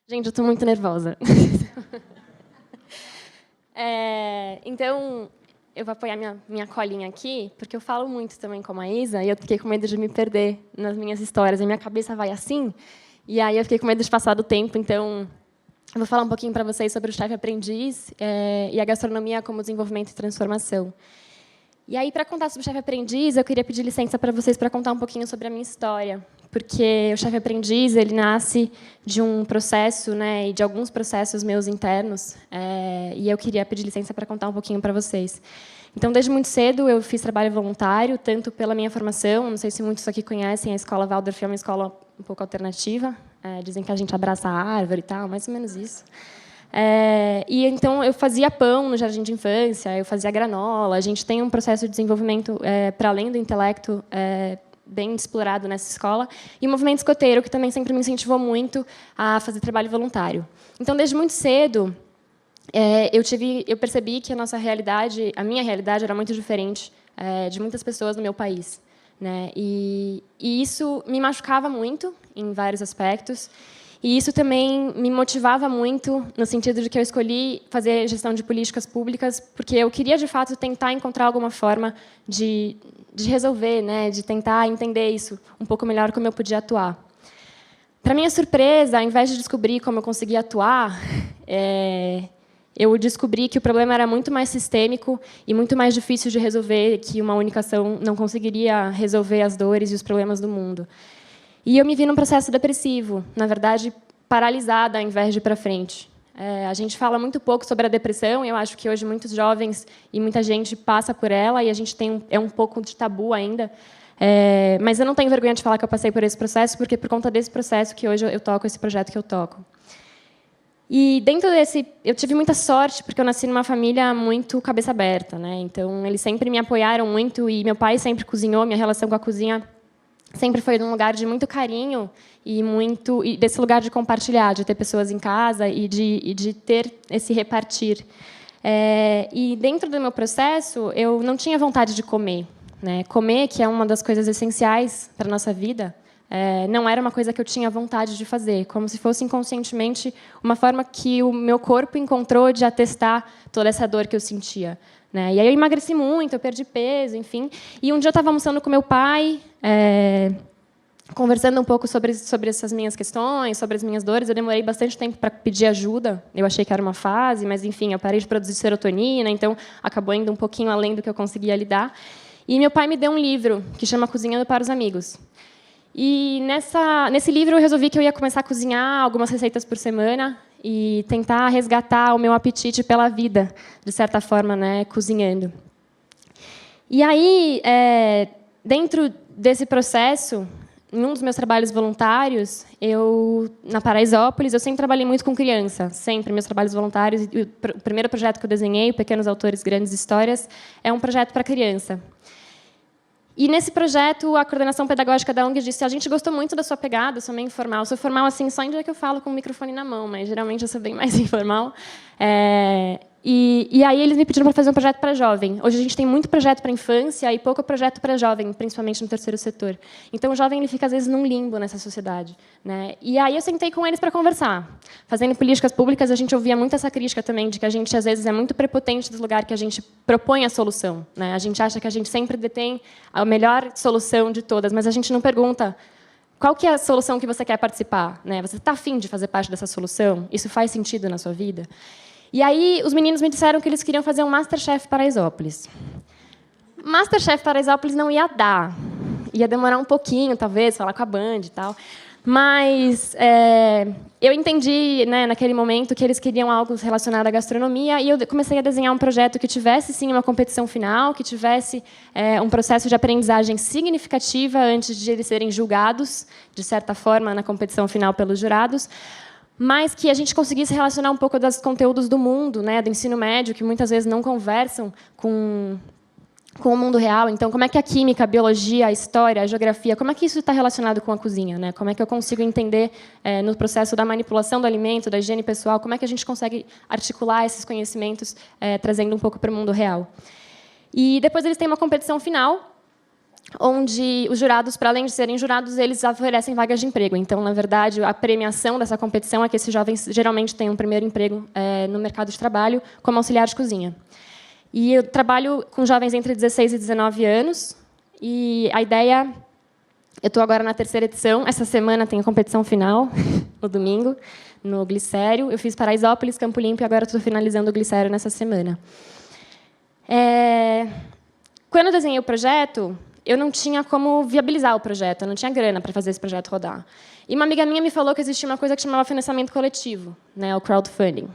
Gente, eu estou muito nervosa. Então, eu vou apoiar minha colinha aqui, porque eu falo muito também com a Isa, e eu fiquei com medo de me perder nas minhas histórias. A minha cabeça vai assim, e aí eu fiquei com medo de passar do tempo. Então, eu vou falar um pouquinho para vocês sobre o chefe aprendiz e a gastronomia como desenvolvimento e transformação. E aí, para contar sobre o chefe aprendiz, eu queria pedir licença para vocês para contar um pouquinho sobre a minha história, porque o chefe aprendiz ele nasce de um processo, né, e de alguns processos meus internos, e eu queria pedir licença para contar um pouquinho para vocês. Então, desde muito cedo, eu fiz trabalho voluntário, tanto pela minha formação, não sei se muitos aqui conhecem, a escola Waldorf é uma escola um pouco alternativa, dizem que a gente abraça a árvore e tal, mais ou menos isso. E então eu fazia pão no jardim de infância, eu fazia granola. A gente tem um processo de desenvolvimento para além do intelecto bem explorado nessa escola, e o movimento escoteiro, que também sempre me incentivou muito a fazer trabalho voluntário. Então, desde muito cedo, eu percebi que a minha realidade era muito diferente de muitas pessoas no meu país, né? E isso me machucava muito em vários aspectos. E isso também me motivava muito, no sentido de que eu escolhi fazer gestão de políticas públicas, porque eu queria, de fato, tentar encontrar alguma forma de resolver, né, de tentar entender isso um pouco melhor, como eu podia atuar. Para minha surpresa, ao invés de descobrir como eu conseguia atuar, eu descobri que o problema era muito mais sistêmico e muito mais difícil de resolver, que uma única ação não conseguiria resolver as dores e os problemas do mundo. E eu me vi num processo depressivo, na verdade, paralisada, ao invés de ir para frente. A gente fala muito pouco sobre a depressão, e eu acho que hoje muitos jovens e muita gente passa por ela, e a gente tem um pouco de tabu ainda. Mas eu não tenho vergonha de falar que eu passei por esse processo, porque é por conta desse processo que hoje eu toco esse projeto que eu toco. E dentro desse, eu tive muita sorte, porque eu nasci numa família muito cabeça aberta, né? Então, eles sempre me apoiaram muito, e meu pai sempre cozinhou, minha relação com a cozinha sempre foi num lugar de muito carinho e desse lugar de compartilhar, de ter pessoas em casa e de ter esse repartir. E dentro do meu processo, eu não tinha vontade de comer, né? Comer, que é uma das coisas essenciais para a nossa vida, não era uma coisa que eu tinha vontade de fazer, como se fosse inconscientemente uma forma que o meu corpo encontrou de atestar toda essa dor que eu sentia. E aí eu emagreci muito, eu perdi peso, enfim. E um dia eu estava almoçando com meu pai, conversando um pouco sobre essas minhas questões, sobre as minhas dores. Eu demorei bastante tempo para pedir ajuda. Eu achei que era uma fase, mas, enfim, eu parei de produzir serotonina, então acabou indo um pouquinho além do que eu conseguia lidar. E meu pai me deu um livro que chama Cozinhando para os Amigos. E nesse livro eu resolvi que eu ia começar a cozinhar algumas receitas por semana e tentar resgatar o meu apetite pela vida, de certa forma, né, cozinhando. E aí, dentro desse processo, em um dos meus trabalhos voluntários, na Paraisópolis, eu sempre trabalhei muito com criança, sempre, meus trabalhos voluntários. E o primeiro projeto que eu desenhei, Pequenos Autores, Grandes Histórias, é um projeto para criança. E, nesse projeto, a coordenação pedagógica da ONG disse: a gente gostou muito da sua pegada, eu sou meio informal. Eu sou formal assim, só em dia que eu falo com o microfone na mão, mas, geralmente, eu sou bem mais informal. E aí eles me pediram para fazer um projeto para jovem. Hoje a gente tem muito projeto para infância e pouco projeto para jovem, principalmente no terceiro setor. Então, o jovem ele fica, às vezes, num limbo nessa sociedade, né? E aí eu sentei com eles para conversar. Fazendo políticas públicas, a gente ouvia muito essa crítica também, de que a gente, às vezes, é muito prepotente do lugar que a gente propõe a solução, né? A gente acha que a gente sempre detém a melhor solução de todas, mas a gente não pergunta qual que é a solução que você quer participar, né? Você está afim de fazer parte dessa solução? Isso faz sentido na sua vida? E aí, os meninos me disseram que eles queriam fazer um Masterchef Paraisópolis. Masterchef Paraisópolis não ia dar. Ia demorar um pouquinho, talvez, falar com a Band e tal. Mas eu entendi, né, naquele momento, que eles queriam algo relacionado à gastronomia, e eu comecei a desenhar um projeto que tivesse, sim, uma competição final, que tivesse um processo de aprendizagem significativa antes de eles serem julgados, de certa forma, na competição final pelos jurados, mas que a gente conseguisse relacionar um pouco dos conteúdos do mundo, né, do ensino médio, que muitas vezes não conversam com o mundo real. Então, como é que a química, a biologia, a história, a geografia, como é que isso está relacionado com a cozinha, né? Como é que eu consigo entender, no processo da manipulação do alimento, da higiene pessoal, como é que a gente consegue articular esses conhecimentos, trazendo um pouco para o mundo real. E depois eles têm uma competição final, onde os jurados, para além de serem jurados, eles oferecem vagas de emprego. Então, na verdade, a premiação dessa competição é que esses jovens geralmente têm um primeiro emprego no mercado de trabalho como auxiliar de cozinha. E eu trabalho com jovens entre 16 e 19 anos, e a ideia... Eu estou agora na 3ª edição. Essa semana tem a competição final, no domingo, no Glicério. Eu fiz Paraisópolis, Campo Limpo, e agora estou finalizando o Glicério nessa semana. Quando eu desenhei o projeto, eu não tinha como viabilizar o projeto, eu não tinha grana para fazer esse projeto rodar. E uma amiga minha me falou que existia uma coisa que chamava financiamento coletivo, né, o crowdfunding.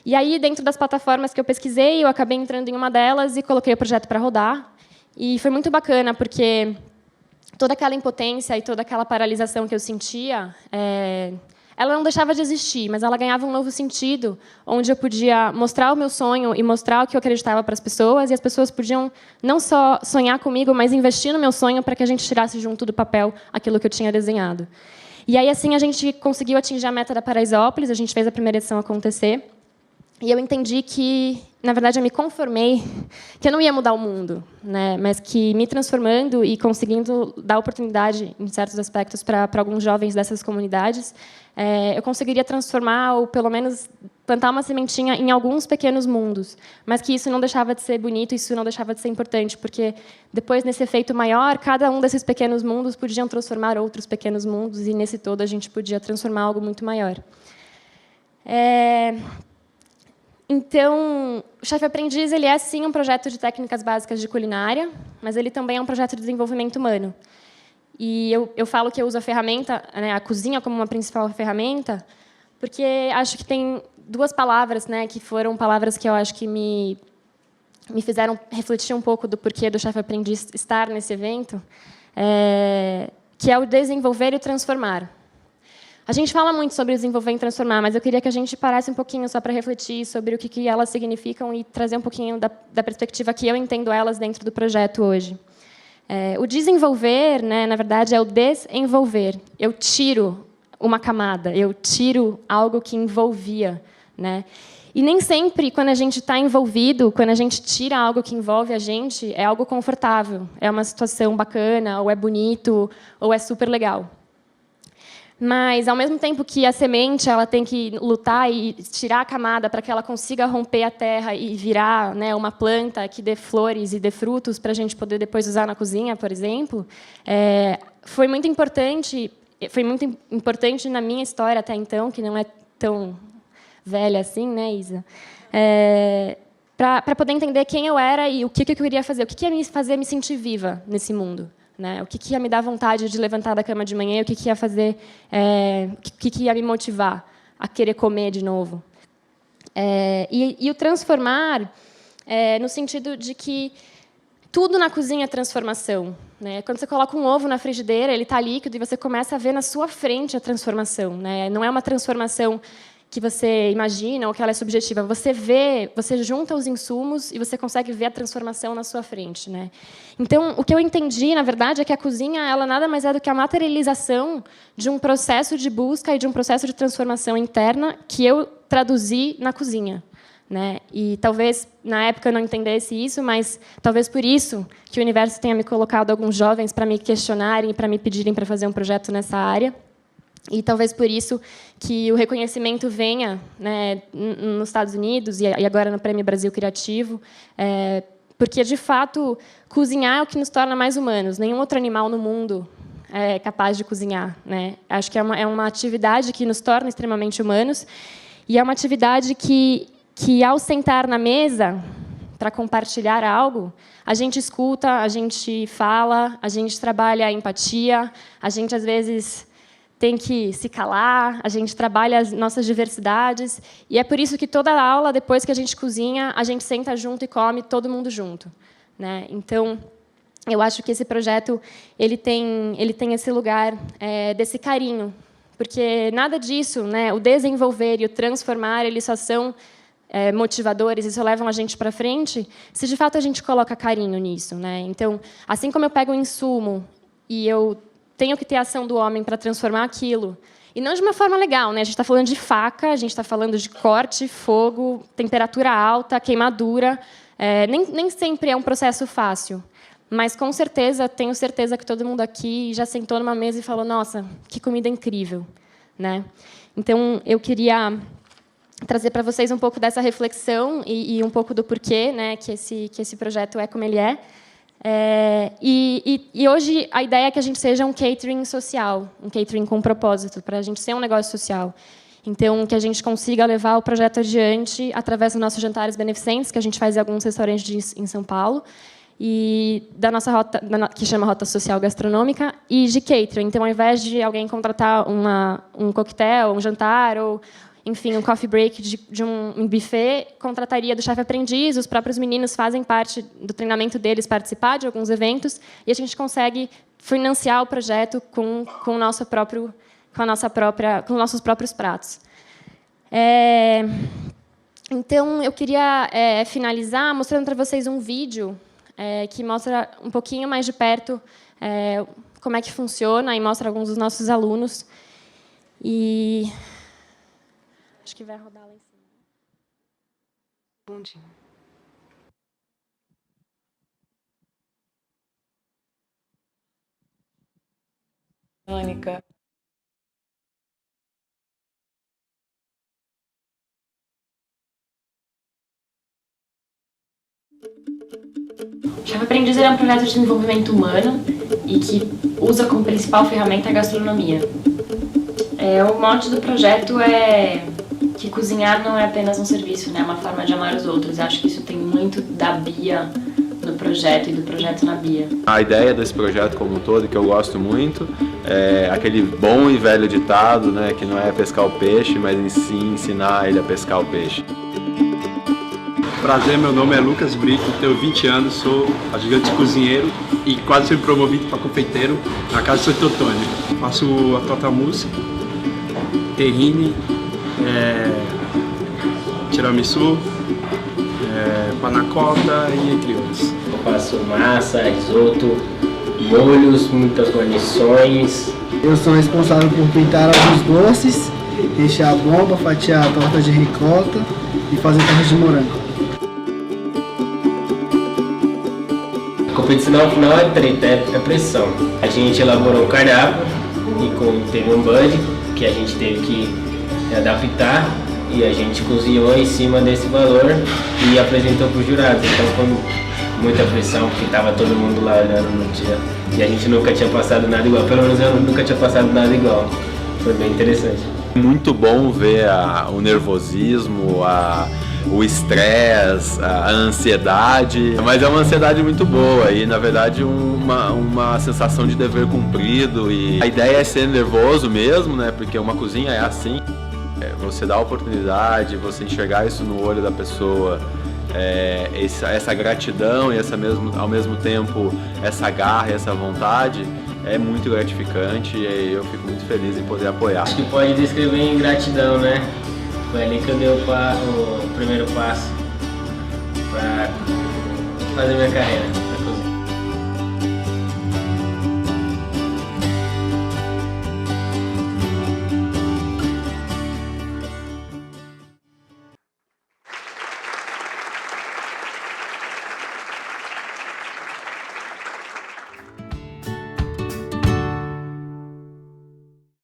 E aí, dentro das plataformas que eu pesquisei, eu acabei entrando em uma delas e coloquei o projeto para rodar. E foi muito bacana, porque toda aquela impotência e toda aquela paralisação que eu sentia, ela não deixava de existir, mas ela ganhava um novo sentido, onde eu podia mostrar o meu sonho e mostrar o que eu acreditava para as pessoas, e as pessoas podiam não só sonhar comigo, mas investir no meu sonho para que a gente tirasse junto do papel aquilo que eu tinha desenhado. E aí, assim, a gente conseguiu atingir a meta da Paraisópolis, a gente fez a primeira edição acontecer, e eu entendi que, na verdade, eu me conformei que eu não ia mudar o mundo, né, mas que, me transformando e conseguindo dar oportunidade, em certos aspectos, para alguns jovens dessas comunidades, eu conseguiria transformar, ou, pelo menos, plantar uma sementinha em alguns pequenos mundos. Mas que isso não deixava de ser bonito, isso não deixava de ser importante, porque, depois, nesse efeito maior, cada um desses pequenos mundos podiam transformar outros pequenos mundos, e, nesse todo, a gente podia transformar algo muito maior. Então, o Chefe Aprendiz ele é, sim, um projeto de técnicas básicas de culinária, mas ele também é um projeto de desenvolvimento humano. E eu falo que eu uso a ferramenta, né, a cozinha, como uma principal ferramenta, porque acho que tem 2 palavras, né, que foram palavras que eu acho que me fizeram refletir um pouco do porquê do Chefe Aprendiz estar nesse evento, que é o desenvolver e o transformar. A gente fala muito sobre desenvolver e transformar, mas eu queria que a gente parasse um pouquinho só para refletir sobre o que elas significam e trazer um pouquinho da perspectiva que eu entendo elas dentro do projeto hoje. O desenvolver, né, na verdade, é o desenvolver. Eu tiro uma camada, eu tiro algo que envolvia, né? E nem sempre, quando a gente está envolvido, quando a gente tira algo que envolve a gente, é algo confortável, é uma situação bacana, ou é bonito, ou é super legal. Mas, ao mesmo tempo que a semente ela tem que lutar e tirar a camada para que ela consiga romper a terra e virar, né, uma planta que dê flores e dê frutos para a gente poder depois usar na cozinha, por exemplo, foi muito importante na minha história até então, que não é tão velha assim, né, Isa? Para poder entender quem eu era e o que eu queria fazer, o que ia me fazer me sentir viva nesse mundo. Né? O que ia me dar vontade de levantar da cama de manhã, o que ia fazer, o que ia me motivar a querer comer de novo. E o transformar, no sentido de que tudo na cozinha é transformação. Né? Quando você coloca um ovo na frigideira, ele está líquido e você começa a ver na sua frente a transformação. Né? Não é uma transformação que você imagina ou que ela é subjetiva. Você vê, você junta os insumos e você consegue ver a transformação na sua frente, né? Então, o que eu entendi, na verdade, é que a cozinha ela nada mais é do que a materialização de um processo de busca e de um processo de transformação interna que eu traduzi na cozinha, né? E talvez na época eu não entendesse isso, mas talvez por isso que o universo tenha me colocado alguns jovens para me questionarem e para me pedirem para fazer um projeto nessa área. E talvez por isso que o reconhecimento venha, né, nos Estados Unidos e agora no Prêmio Brasil Criativo, porque, de fato, cozinhar é o que nos torna mais humanos. Nenhum outro animal no mundo é capaz de cozinhar. Né? Acho que é uma atividade que nos torna extremamente humanos e é uma atividade que ao sentar na mesa para compartilhar algo, a gente escuta, a gente fala, a gente trabalha a empatia, a gente, às vezes, tem que se calar, a gente trabalha as nossas diversidades, e é por isso que toda aula, depois que a gente cozinha, a gente senta junto e come todo mundo junto. Né? Então, eu acho que esse projeto ele tem esse lugar desse carinho, porque nada disso, né, o desenvolver e o transformar, eles só são motivadores e só levam a gente para frente se, de fato, a gente coloca carinho nisso. Né? Então, assim como eu pego um insumo e eu tenho que ter a ação do homem para transformar aquilo. E não de uma forma legal. Né? A gente está falando de faca, a gente está falando de corte, fogo, temperatura alta, queimadura. Nem sempre é um processo fácil. mas com certeza, tenho certeza que todo mundo aqui já sentou numa mesa e falou: nossa, que comida incrível, né? Então, eu queria trazer para vocês um pouco dessa reflexão e um pouco do porquê, né, que esse projeto é como ele é. E hoje a ideia é que a gente seja um catering social, um catering com propósito, para a gente ser um negócio social. Então, que a gente consiga levar o projeto adiante através dos nossos jantares beneficentes, que a gente faz em alguns restaurantes em São Paulo, e da nossa rota, que chama Rota Social Gastronômica, e de catering. Então, ao invés de alguém contratar um coquetel, um jantar, ou, enfim, um coffee break de um buffet, contrataria do chefe aprendiz, os próprios meninos fazem parte do treinamento deles, participar de alguns eventos, e a gente consegue financiar o projeto com os nossos próprios pratos. Então, eu queria finalizar mostrando para vocês um vídeo que mostra um pouquinho mais de perto como é que funciona e mostra alguns dos nossos alunos. E acho que vai rodar lá em cima. Bondinho. Mônica. Chefe Aprendiz é um projeto de desenvolvimento humano e que usa como principal ferramenta a gastronomia. O mote do projeto é que cozinhar não é apenas um serviço, né? É uma forma de amar os outros. Eu acho que isso tem muito da Bia no projeto e do projeto na Bia. A ideia desse projeto como um todo, que eu gosto muito, é aquele bom e velho ditado, né? Que não é pescar o peixe, mas sim ensinar ele a pescar o peixe. Prazer, meu nome é Lucas Brito, tenho 20 anos, sou ajudante cozinheiro e quase fui promovido para confeiteiro na Casa Santo Antônio. Faço a torta mousse, terrine, tiramisu, panna cotta e entre outros. Eu faço massa, risoto, molhos, muitas guarnições. Eu sou responsável por pintar alguns doces, rechear a bomba, fatiar a torta de ricota e fazer tortas de morango. A competição final é treta, é pressão. A gente elaborou um cardápio e teve um budget que a gente teve que adaptar e a gente cozinhou em cima desse valor e apresentou para os jurados. Então foi muita pressão porque estava todo mundo lá olhando no dia e a gente nunca tinha passado nada igual, pelo menos eu nunca tinha passado nada igual. Foi bem interessante. Muito bom ver o nervosismo, o estresse, a ansiedade, mas é uma ansiedade muito boa e, na verdade, uma sensação de dever cumprido. E a ideia é ser nervoso mesmo, né? Porque uma cozinha é assim. Você dá a oportunidade, você enxergar isso no olho da pessoa, essa gratidão e ao mesmo tempo essa garra e essa vontade é muito gratificante e eu fico muito feliz em poder apoiar. Acho que pode descrever em gratidão, né? Foi ali que eu dei o primeiro passo para fazer minha carreira.